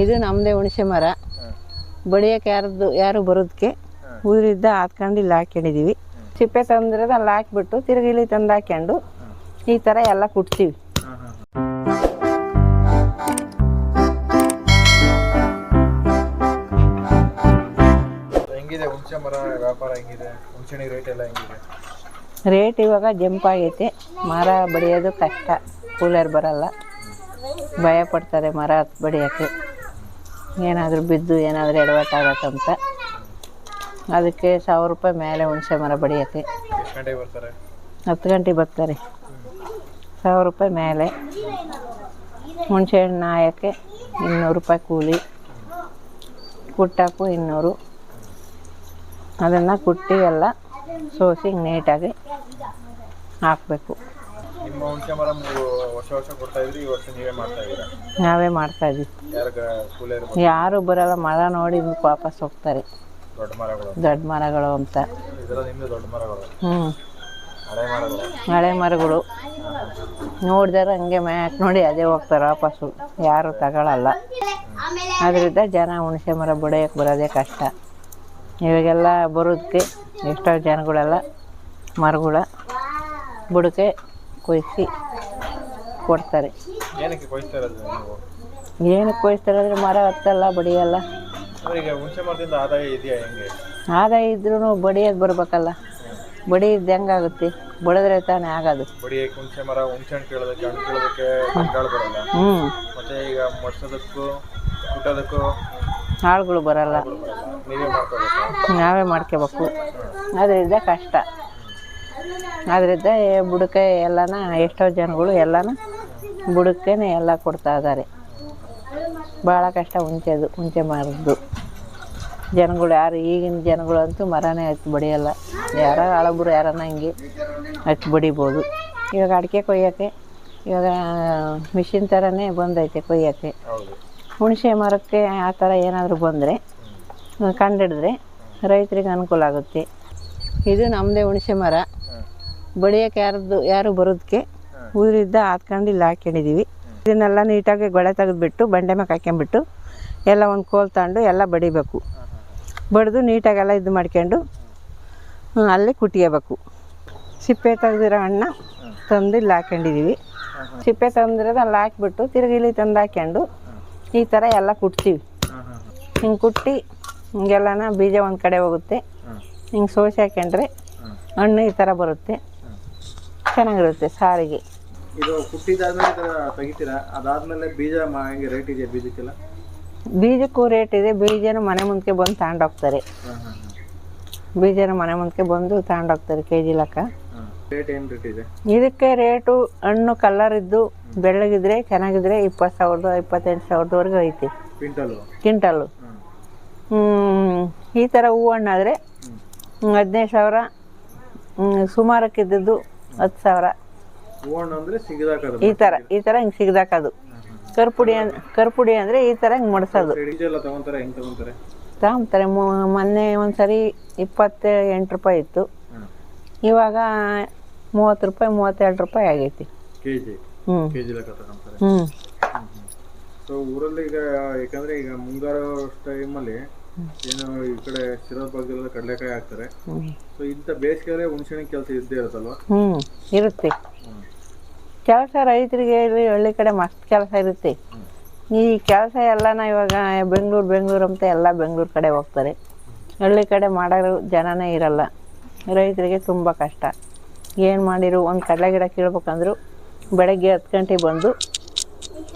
ಇದು ನಮ್ಮದೇ ಹುಣಸೆ ಮರ. ಬಡಿಯೋಕೆ ಯಾರು ಬರೋದಕ್ಕೆ ಊರಿದ್ದ ಹಾತ್ಕೊಂಡು ಇಲ್ಲಿ ಹಾಕೊಂಡಿದ್ದೀವಿ. ಸಿಪ್ಪೆ ತಂದಿರೋದು ಅಲ್ಲಿ ಹಾಕ್ಬಿಟ್ಟು ತಿರುಗಿ ಇಲ್ಲಿ ತಂದು ಹಾಕ್ಕೊಂಡು ಈ ಥರ ಎಲ್ಲ ಕುಟ್ತೀವಿ. ಹೆಂಗಿದೆ ಹುಣಸೆ ಮರ ವ್ಯಾಪಾರ? ಹೆಂಗಿದೆ ಹುಣಸೆ ರೇಟ್ ಎಲ್ಲ ಹೆಂಗಿದೆ? ರೇಟ್ ಇವಾಗ ಜಂಪ್ ಆಗೈತೆ. ಮರ ಬಡಿಯೋದು ಕಷ್ಟ, ಕೂಲರ್ ಬರಲ್ಲ, ಭಯ ಪಡ್ತಾರೆ ಮರ ಬಡಿಯೋಕ್ಕೆ. ಏನಾದರೂ ಬಿದ್ದು ಏನಾದರೂ ಎಡವಟ್ಟಾಗತ್ತಂತ ಅದಕ್ಕೆ 1000 ರೂಪಾಯಿ ಮೇಲೆ ಹುಣಸೆ ಮರ ಬಡಿಯೋಕ್ಕೆ. 10 ಗಂಟೆಗೆ ಬರ್ತಾರೆ. 1000 ರೂಪಾಯಿ ಮೇಲೆ. ಹುಣಸೆ ಹಣ್ಣು ಹಾಯೋಕ್ಕೆ 200 ರೂಪಾಯಿ ಕೂಲಿ, ಕುಟ್ಟಾಕು 200. ಅದನ್ನು ಕುಟ್ಟಿ ಎಲ್ಲ ಸೋಸಿ ನೀಟಾಗಿ ಹಾಕಬೇಕು. ನಿಮ್ಮ ಹುಣಸೆ ಮರ ವರ್ಷ ಕೊಡ್ತಾ ಇದ್ರಿ, ಈ ವರ್ಷ ನೀವೇ ಮಾಡ್ತಾ ಇದ್ದೀರಾ? ನಾವೇ ಮಾಡ್ತಾ ಇದ್ದೀವಿ. ಯಾರು ಬರಲ್ಲ, ಮರ ನೋಡಿ ವಾಪಸ್ ಹೋಗ್ತಾರೆ. ದೊಡ್ಡ ಮರಗಳು ಅಂತ. ಹಳೆ ಮರಗಳು ನೋಡಿದಾರೆ ಹಂಗೆ ಮ್ಯಾಕ್ ನೋಡಿ ಅದೇ ಹೋಗ್ತಾರೆ ವಾಪಸ್ಸು, ಯಾರು ತಗೊಳ್ಳಲ್ಲ. ಅದರಿಂದ ಜನ ಹುಣಸೆ ಮರ ಬಡಿಯೋಕೆ ಬರೋದೇ ಕಷ್ಟ. ಇವಾಗೆಲ್ಲ ಬರೋದಕ್ಕೆ ಎಷ್ಟೋ ಜನಗಳೆಲ್ಲ ಮರಗಳ ಬುಡಕೆ ಕೊಯ್ಸಿ ಕೊಡ್ತಾರೆ. ಏನಕ್ಕೆ ಕೊಯ್ಸ್ತಾರೆ ಅಂದರೆ ಮರ ಹತ್ತಲ್ಲ, ಬಡಿಯಲ್ಲ. ಆದಾಯ ಇದ್ರೂ ಬಡಿಯೋದು ಬರ್ಬೇಕಲ್ಲ. ಬಡಿಯೋದು ಹೆಂಗಾಗುತ್ತೆ? ಬಡಿದ್ರೆ ತಾನೇ ಆಗೋದು. ಆಳುಗಳು ಬರಲ್ಲ, ನಾವೇ ಮಾಡ್ಕೋಬೇಕು. ಅದರಿಂದ ಕಷ್ಟ. ಅದರಿಂದ ಬುಡಕೆ ಎಲ್ಲನ ಎಷ್ಟೋ ಜನಗಳು ಎಲ್ಲನ ಬುಡಕ್ಕೇನೆ ಎಲ್ಲ ಕೊಡ್ತಾ ಇದ್ದಾರೆ. ಭಾಳ ಕಷ್ಟ ಹುಣಸೆ ಮರದ್ದು. ಜನಗಳು ಯಾರು ಈಗಿನ ಜನಗಳು ಅಂತೂ ಮರನೇ ಹಚ್ಚಿ ಬಡಿಯಲ್ಲ. ಯಾರೋ ಹಳಬ್ರು ಯಾರನ್ನ ಹಿಂಗೆ ಹಚ್ಚಿ ಬಡಿಬೋದು. ಇವಾಗ ಅಡಿಕೆ ಕೊಯ್ಯೋಕ್ಕೆ ಇವಾಗ ಮಿಷಿನ್ ಥರನೇ ಬಂದೈತೆ ಕೊಯ್ಯೋಕ್ಕೆ. ಹುಣಸೆ ಮರಕ್ಕೆ ಆ ಥರ ಏನಾದರೂ ಬಂದರೆ ಕಂಡಿಡಿದ್ರೆ ರೈತರಿಗೆ ಅನುಕೂಲ ಆಗುತ್ತೆ. ಇದು ನಮ್ಮದೇ ಹುಣಸೆ ಮರ. ಬಡಿಯೋಕೆ ಯಾರು ಬರೋದಕ್ಕೆ ಊರಿದ್ದ ಹಾತ್ಕೊಂಡು ಇಲ್ಲಿ ಹಾಕೊಂಡಿದ್ದೀವಿ. ಇದನ್ನೆಲ್ಲ ನೀಟಾಗಿ ಗೊಳೆ ತೆಗೆದುಬಿಟ್ಟು ಬಂಡೆ ಮೇಲೆ ಹಾಕ್ಕೊಂಬಿಟ್ಟು ಎಲ್ಲ ಒಂದು ಕೋಲ್ ತಗೊಂಡು ಎಲ್ಲ ಬಡಿಬೇಕು. ಬಡಿದು ನೀಟಾಗೆಲ್ಲ ಇದು ಮಾಡ್ಕೊಂಡು ಅಲ್ಲಿ ಕುಟ್ಕೋಬೇಕು. ಸಿಪ್ಪೆ ತೆಗೆದಿರೋ ಹಣ್ಣು ತಂದು ಇಲ್ಲಿ ಹಾಕೊಂಡಿದ್ದೀವಿ. ಸಿಪ್ಪೆ ತಂದಿರೋದು ಅಲ್ಲಿ ಹಾಕ್ಬಿಟ್ಟು ತಿರುಗಿ ಇಲ್ಲಿ ತಂದು ಹಾಕ್ಕೊಂಡು ಈ ಥರ ಎಲ್ಲ ಕುಟ್ತೀವಿ. ಹಿಂಗೆ ಕುಟ್ಟಿ ಹಿಂಗೆಲ್ಲನ ಬೀಜ ಒಂದು ಕಡೆ ಹೋಗುತ್ತೆ. ಹಿಂಗೆ ಸೋಸಿ ಹಾಕೊಂಡ್ರೆ ಹಣ್ಣು ಈ ಥರ ಬರುತ್ತೆ. ಚೆನ್ನಾಗಿರುತ್ತೆ ಸಾರಿಗೆ. ಇದು ಕುಟ್ಟಿದಾದ್ಮೇಲೆ ತೆಗಿತೀರಾ? ಅದಾದ್ಮೇಲೆ ಬೀಜ ಹೆಂಗೆ ರೇಟ್ ಇದೆ ಬೀಜಕ್ಕೆಲ್ಲ? ಬೀಜಕ್ಕೂ ರೇಟ್ ಇದೆ. ಬೀಜನೂ ಮನೆ ಮುಂದಕ್ಕೆ ಬಂದು ತಗೊಂಡೋಗ್ತಾರೆ. ಬೀಜನ ಮನೆ ಮುಂದಕ್ಕೆ ಬಂದು ತಗೊಂಡೋಗ್ತಾರೆ KG ಲೆಕ್ಕ. ರೇಟ್ ಏನು ರೇಟ್ ಇದೆ ಇದಕ್ಕೆ? ರೇಟು ಹಣ್ಣು ಕಲರ್ ಇದ್ದು ಬೆಳ್ಳಗಿದ್ರೆ ಚೆನ್ನಾಗಿದ್ರೆ 20,000 25,000ವರೆಗೂ ಐತಿ ಕ್ವಿಂಟಲ್ಲು. ಈ ಥರ ಹೂವು ಹಣ್ಣಾದರೆ 15,000. ಸುಮಾರಕ್ಕಿದ್ದದ್ದು 10,000. ಈ ಥರ ಹಿಂಗೆ ಸಿಗದಾಕದು. ಕರ್ಪುಡಿ ಅಂದರೆ ಈ ಥರ ಹಿಂಗೆ ಮಡ್ಸೋದು. ತಗೊಂತಾರೆ. ಮೊನ್ನೆ ಒಂದ್ಸರಿ 28 ರೂಪಾಯಿ ಇತ್ತು. ಇವಾಗ 30 ರೂಪಾಯಿ 32 ರೂಪಾಯಿ ಆಗೈತಿ ಊರಲ್ಲಿ. ಈಗ ಯಾಕಂದ್ರೆ ಈಗ ಮುಂಗಾರು ಟೈಮಲ್ಲಿ ಏನು ಈ ಕಡೆ ಶಿರಾ ಭಾಗದಲ್ಲ ಕಡಲೆಕಾಯಿ ಹಾಕ್ತಾರೆ. ಸೊ ಇಂಥ ಬೇಸಿಗೆಯಲ್ಲೇ ಹುಣಸೆ ಕೆಲಸ ಇದ್ದೇ ಇರುತ್ತಲ್ವ? ಇರುತ್ತೆ ಕೆಲಸ. ರೈತರಿಗೆ ಹಳ್ಳಿ ಕಡೆ ಮಸ್ತ್ ಕೆಲಸ ಇರುತ್ತೆ. ಈ ಕೆಲಸ ಎಲ್ಲನ ಇವಾಗ ಬೆಂಗಳೂರು ಅಂತ ಎಲ್ಲ ಬೆಂಗಳೂರು ಕಡೆ ಹೋಗ್ತಾರೆ. ಹಳ್ಳಿ ಕಡೆ ಮಾಡೋರು ಜನನೇ ಇರಲ್ಲ. ರೈತರಿಗೆ ತುಂಬ ಕಷ್ಟ. ಏನು ಮಾಡಿರು ಒಂದು ಕಡಲೆ ಗಿಡ ಕೀಳ್ಬೇಕಂದ್ರು ಬೆಳಗ್ಗೆ 10 ಗಂಟೆಗೆ ಬಂದು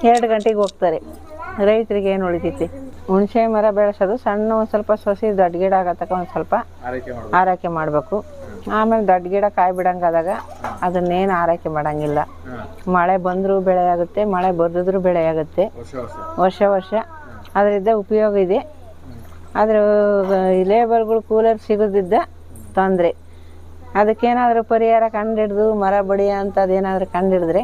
2 ಗಂಟೆಗೆ ಹೋಗ್ತಾರೆ. ರೈತರಿಗೆ ಏನು ಉಳಿತೈತಿ? ಹುಣಸೆ ಮರ ಬೆಳೆಸೋದು ಸಣ್ಣ ಒಂದು ಸ್ವಲ್ಪ ಸೊಸಿ ದೊಡ್ಡ ಗಿಡ ಆಗತ್ತಕ ಒಂದು ಸ್ವಲ್ಪ ಆರೈಕೆ ಮಾಡಬೇಕು. ಆಮೇಲೆ ದೊಡ್ಡ ಗಿಡ ಕಾಯಿ ಬಿಡಂಗಾದಾಗ ಅದನ್ನೇನು ಆರೈಕೆ ಮಾಡೋಂಗಿಲ್ಲ. ಮಳೆ ಬಂದರೂ ಬೆಳೆ ಆಗುತ್ತೆ, ಮಳೆ ಬರ್ದಿದ್ರು ಬೆಳೆ ಆಗುತ್ತೆ ವರ್ಷ. ಅದರಿಂದ ಉಪಯೋಗ ಇದೆ. ಆದರೆ ಲೇಬರ್ಗಳು ಕೂಲರ್ ಸಿಗೋದಿದ್ದ ತೊಂದರೆ. ಅದಕ್ಕೇನಾದರೂ ಪರಿಹಾರ ಕಂಡಿಡಿದು ಮರ ಬಡಿಯ ಅಂಥದ್ದೇನಾದರೂ ಕಂಡಿಡಿದ್ರೆ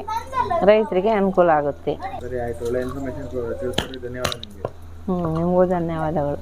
ರೈತರಿಗೆ ಅನುಕೂಲ ಆಗುತ್ತೆ. ಸರಿ, ಆಯಿತು. ಒಳ್ಳೆ ಇನ್ಫಾರ್ಮೇಷನ್ ತಿಳಿಸಿದ್ರಿ. ಧನ್ಯವಾದ ನಿಮಗೆ. ನಿಮಗೂ ಧನ್ಯವಾದಗಳು.